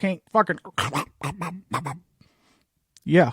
can't fucking. Yeah,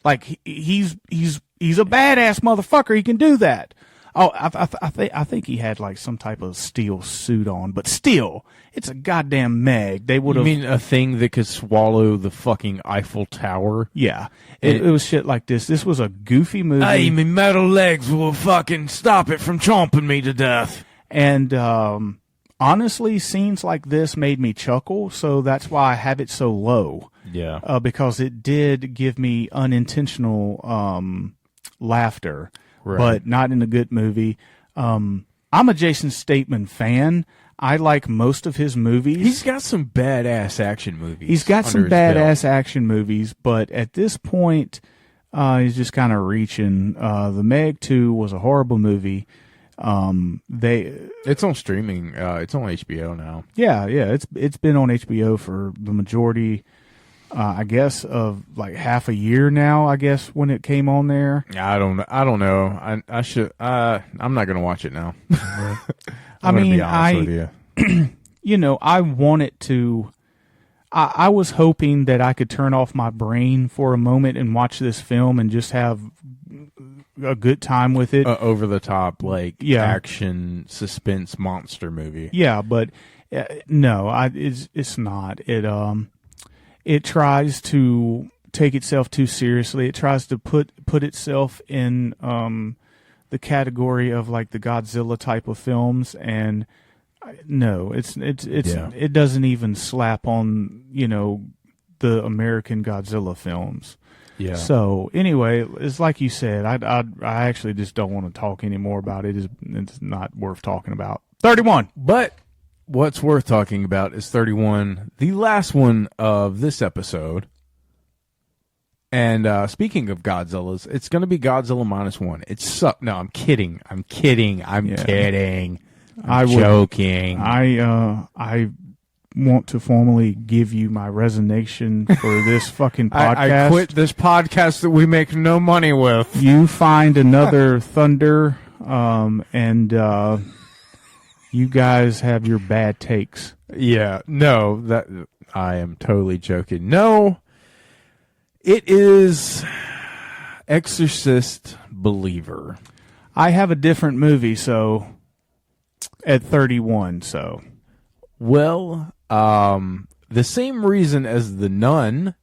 like he's a badass motherfucker. He can do that. Oh, I think he had like some type of steel suit on, but still, it's a goddamn Meg. They would have. You mean a thing that could swallow the fucking Eiffel Tower? Yeah, it was shit like this. This was a goofy movie. Hey, my metal legs will fucking stop it from chomping me to death. And honestly, scenes like this made me chuckle, so that's why I have it so low. Yeah. Because it did give me unintentional laughter, Right. but not in a good movie. I'm a Jason Statham fan. I like most of his movies. He's got some badass action movies. He's got some under his belt. badass action movies, but at this point, he's just kind of reaching. The Meg 2 was a horrible movie. It's on streaming. It's on HBO now. Yeah, it's been on HBO for the majority, I guess, of like half a year now. I guess when it came on there. I don't know. I should. I'm not gonna watch it now. I mean, be honest with you. You know, I want it to. I was hoping that I could turn off my brain for a moment and watch this film and just have a good time with it. Over the top, like Yeah. action suspense monster movie. Yeah, but no, it's not. It tries to take itself too seriously. It tries to put itself in the category of like the Godzilla type of films, and no, it doesn't even slap on, you know, the American Godzilla films. Yeah. So anyway, it's like you said. I actually just don't want to talk anymore about it. It's not worth talking about. 31. But what's worth talking about is 31, the last one of this episode. And speaking of Godzillas, it's going to be Godzilla -1. It sucked. No, I'm kidding. I'm kidding. I'm joking. I want to formally give you my resignation for this fucking podcast. I quit this podcast that we make no money with. You find another Thunder, and you guys have your bad takes. Yeah, no, that I am totally joking. No, it is Exorcist Believer. I have a different movie, so at 31, so. Well, the same reason as The Nun,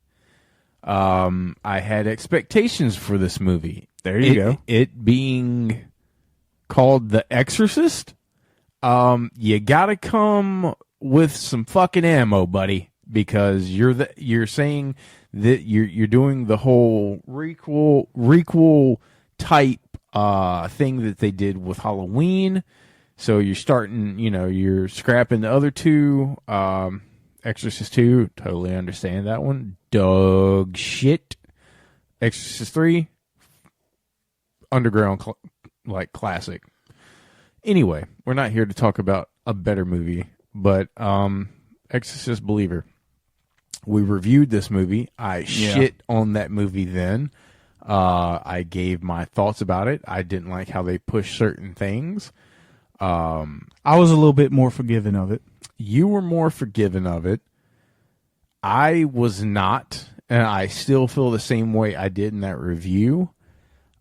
I had expectations for this movie. There you go. It being called The Exorcist, you gotta come with some fucking ammo, buddy, because you're saying that you're doing the whole requel type thing that they did with Halloween. So you're starting, you're scrapping the other two. Exorcist 2, totally understand that one. Dog shit. Exorcist 3, underground classic. Anyway, we're not here to talk about a better movie, but Exorcist Believer. We reviewed this movie. I shit on that movie then. I gave my thoughts about it. I didn't like how they pushed certain things. I was a little bit more forgiving of it. You were more forgiving of it. I was not, and I still feel the same way I did in that review.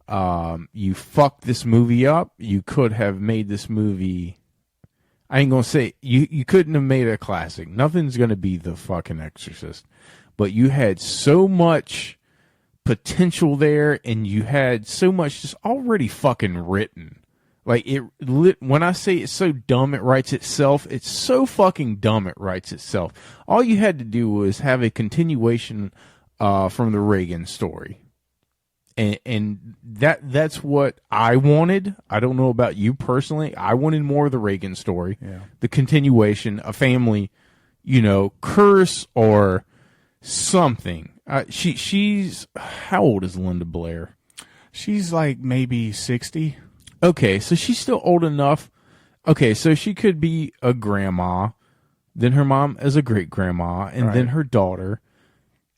You fucked this movie up. You could have made this movie. I ain't gonna say you couldn't have made a classic. Nothing's gonna be the fucking Exorcist, but you had so much potential there, and you had so much just already fucking written. Like when I say it's so dumb it writes itself, it's so fucking dumb it writes itself. All you had to do was have a continuation from the Reagan story. And that's what I wanted. I don't know about you personally. I wanted more of the Reagan story. Yeah. The continuation, a family, curse or something. She's how old is Linda Blair? She's like maybe 60. Okay, so she's still old enough. Okay, so she could be a grandma, then her mom as a great-grandma, and then her daughter,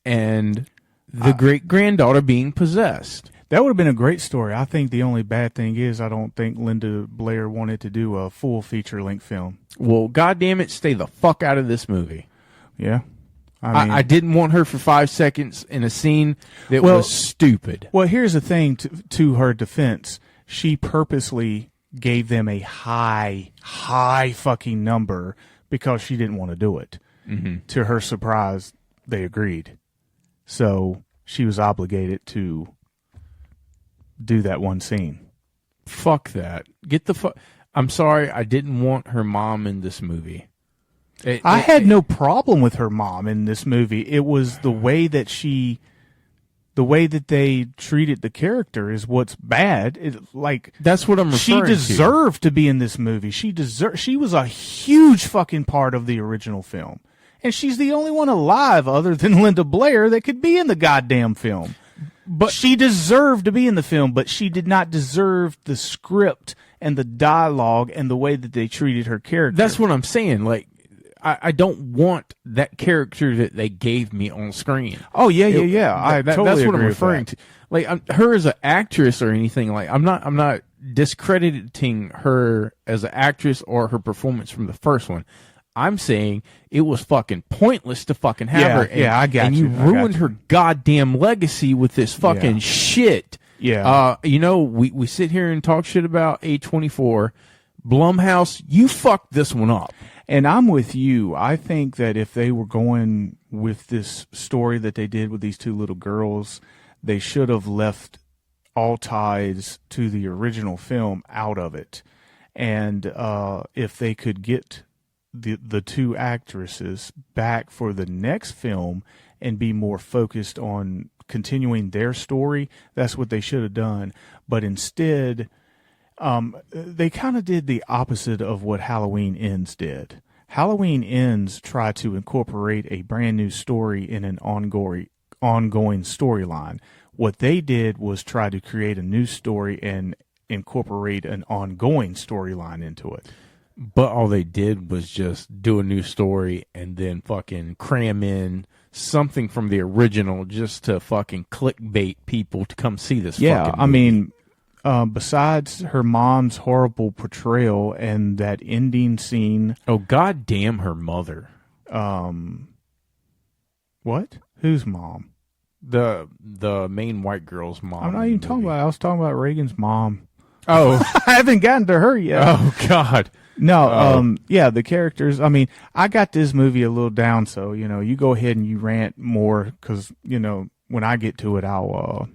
and the great-granddaughter being possessed. That would have been a great story. I think the only bad thing is I don't think Linda Blair wanted to do a full feature-length film. Well, goddamn it, stay the fuck out of this movie. Yeah. I didn't want her for 5 seconds in a scene that was stupid. Well, here's the thing to her defense. She purposely gave them a high fucking number because she didn't want to do it. Mm-hmm. To her surprise, they agreed. So she was obligated to do that one scene. Fuck that. Get the fuck. I'm sorry, I didn't want her mom in this movie. I had no problem with her mom in this movie. It was the way that they treated the character is what's bad. That's what I'm referring to. She deserved to be in this movie. She was a huge fucking part of the original film. And she's the only one alive other than Linda Blair that could be in the goddamn film. But she deserved to be in the film, but she did not deserve the script and the dialogue and the way that they treated her character. That's what I'm saying. Like, I don't want that character that they gave me on screen. Oh yeah. That's what I'm referring to. Like, her as an actress or anything. Like, I'm not discrediting her as an actress or her performance from the first one. I'm saying it was fucking pointless to fucking have her. And, I got you. And you ruined her goddamn legacy with this fucking shit. Yeah. We sit here and talk shit about A24. Blumhouse, you fucked this one up. And I'm with you. I think that if they were going with this story that they did with these two little girls, they should have left all ties to the original film out of it. And if they could get the two actresses back for the next film and be more focused on continuing their story, that's what they should have done. But instead, they kind of did the opposite of what Halloween Ends did. Halloween Ends tried to incorporate a brand new story in an ongoing storyline. What they did was try to create a new story and incorporate an ongoing storyline into it. But all they did was just do a new story and then fucking cram in something from the original just to fucking clickbait people to come see this fucking movie. I mean, besides her mom's horrible portrayal and that ending scene. Oh, goddamn her mother. What? Whose mom? The main white girl's mom. I'm not even talking about. I was talking about Reagan's mom. Oh, I haven't gotten to her yet. Oh God. No. Yeah, the characters. I mean, I got this movie a little down, so you go ahead and you rant more because when I get to it, I'll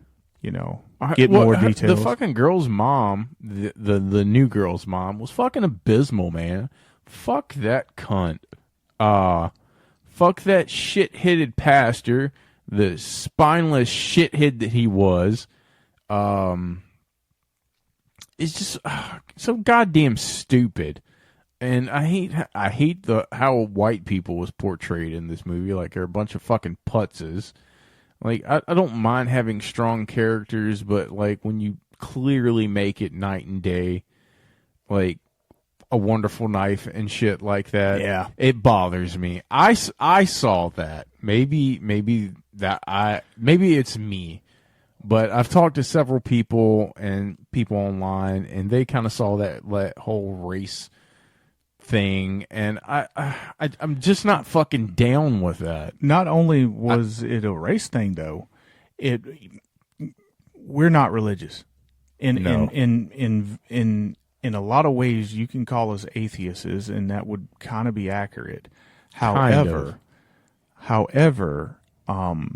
get more details. The fucking girl's mom, the new girl's mom, was fucking abysmal, man. Fuck that cunt. Fuck that shit-headed pastor, the spineless shithead that he was. It's just so goddamn stupid. And I hate how white people was portrayed in this movie. Like, they're a bunch of fucking putzes. Like, I don't mind having strong characters, but, like, when you clearly make it night and day, like, A Wonderful Knife and shit like that, yeah, it bothers me. I saw that. Maybe it's me. But I've talked to several people and people online, and they kind of saw that whole race thing, and I'm just not fucking down with that. Not only was it a race thing, though, we're not religious. In a lot of ways, you can call us atheists, and that would kind of be accurate. However,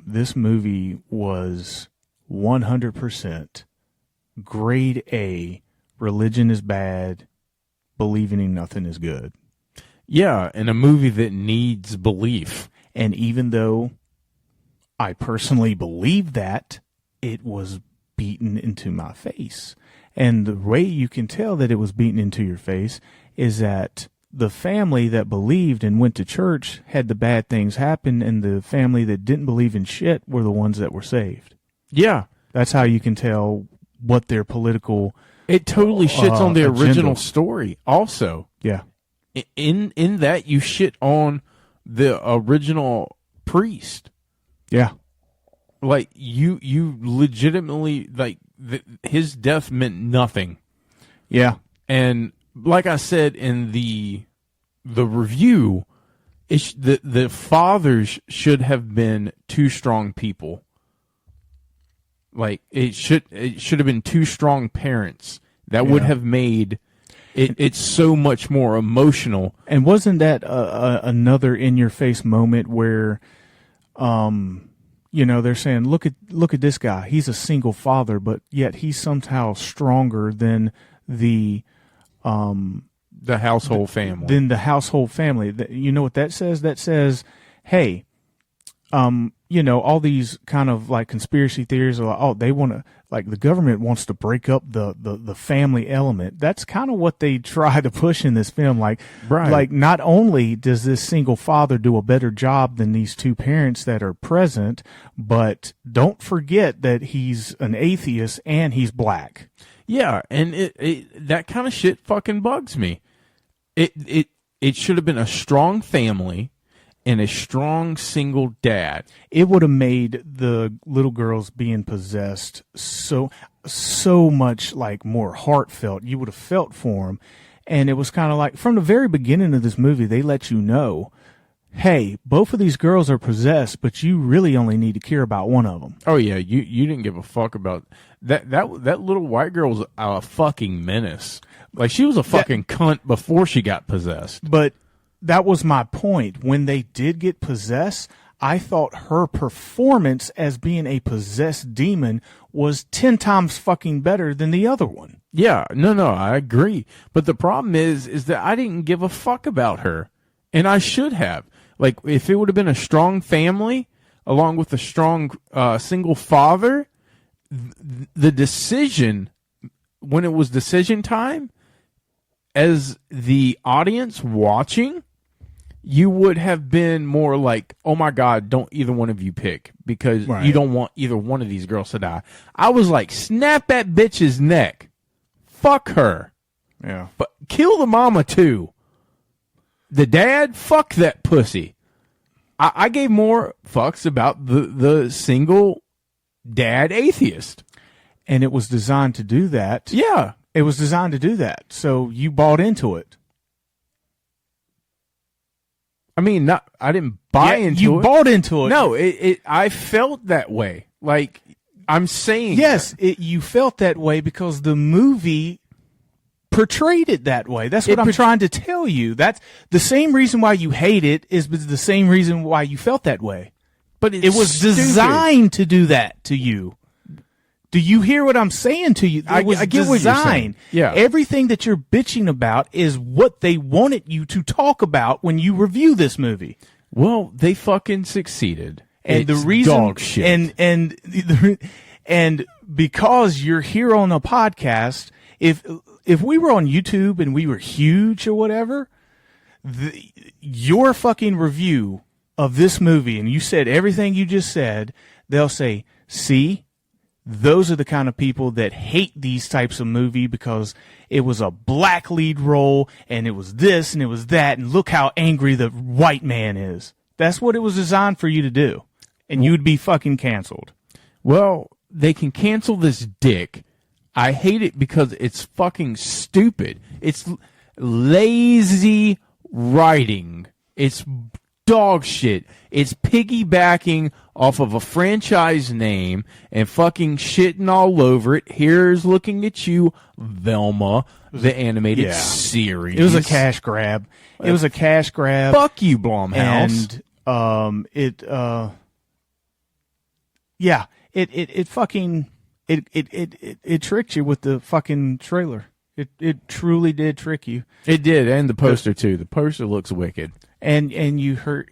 this movie was 100% grade A. Religion is bad. Believing in nothing is good. Yeah, in a movie that needs belief. And even though I personally believe that, it was beaten into my face. And the way you can tell that it was beaten into your face is that the family that believed and went to church had the bad things happen, and the family that didn't believe in shit were the ones that were saved. Yeah. That's how you can tell what their political... It totally shits on the original agenda. Story also. Yeah. In that, you shit on the original priest. Yeah. Like, you legitimately, like, his death meant nothing. Yeah. And like I said in the review, the fathers should have been two strong people. Like it should have been two strong parents that would have made it's so much more emotional. And wasn't that another in your face moment where, they're saying, look at this guy. He's a single father, but yet he's somehow stronger than the household family. Than the household family. You know what that says? That says, hey, all these kind of like conspiracy theories are like, they want to, like the government wants to break up the family element. That's kind of what they try to push in this film. Like, right. Like not only does this single father do a better job than these two parents that are present, but don't forget that he's an atheist and he's black. Yeah. And that kind of shit fucking bugs me. It should have been a strong family and a strong single dad. It would have made the little girls being possessed so much like more heartfelt. You would have felt for them. And it was kind of like from the very beginning of this movie, they let you know, hey, both of these girls are possessed, but you really only need to care about one of them. Oh yeah, you didn't give a fuck about that little white girl's a fucking menace. Like she was a fucking cunt before she got possessed. But that was my point. When they did get possessed, I thought her performance as being a possessed demon was 10 times fucking better than the other one. Yeah, no, I agree. But the problem is that I didn't give a fuck about her. And I should have. Like, if it would have been a strong family, along with a strong single father, the decision, when it was decision time, as the audience watching, you would have been more like, oh my God, don't either one of you pick because you don't want either one of these girls to die. I was like, snap that bitch's neck. Fuck her. Yeah. But kill the mama too. The dad, fuck that pussy. I gave more fucks about the single dad atheist. And it was designed to do that. Yeah. It was designed to do that. So you bought into it. I mean, I didn't buy into it. You bought into it. No, I felt that way. Like, I'm saying. Yes, you felt that way because the movie portrayed it that way. That's what I'm trying to tell you. That's the same reason why you hate it is the same reason why you felt that way. But it was designed to do that to you. Do you hear what I'm saying to you? It was I get what you're saying. Yeah. Everything that you're bitching about is what they wanted you to talk about when you review this movie. Well, they fucking succeeded. And it's the reason, dog shit. And because you're here on a podcast, if we were on YouTube and we were huge or whatever, your fucking review of this movie, and you said everything you just said, they'll say, see, those are the kind of people that hate these types of movie because it was a black lead role and it was this and it was that, and look how angry the white man is. That's what it was designed for you to do. And you'd be fucking canceled. Well, they can cancel this dick. I hate it because it's fucking stupid. It's lazy writing. It's dog shit. It's piggybacking off of a franchise name and fucking shitting all over it. Here's looking at you, Velma, the animated series. It was a cash grab. It was a cash grab. Fuck you, Blumhouse. And it fucking it tricked you with the fucking trailer. It truly did trick you. It did, and the poster too. The poster looks wicked. And you heard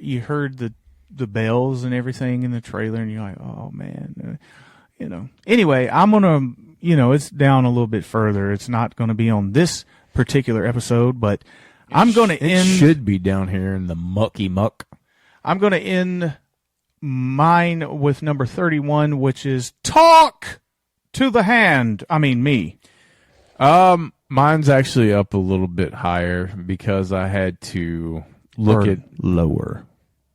the bells and everything in the trailer, and you're like, oh man, Anyway, I'm gonna, it's down a little bit further. It's not gonna be on this particular episode, but I'm gonna end. It should be down here in the mucky muck. I'm gonna end mine with number 31, which is Talk to the Hand. I mean, me. Mine's actually up a little bit higher because I had to look at lower,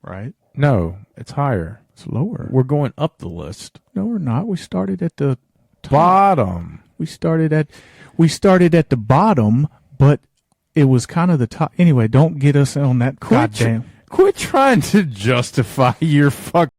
right? No, it's higher. It's lower. We're going up the list. No, we're not. We started at the top. Bottom. We started at the bottom, but it was kind of the top. Anyway, don't get us on that goddamn. Quit trying to justify your fuck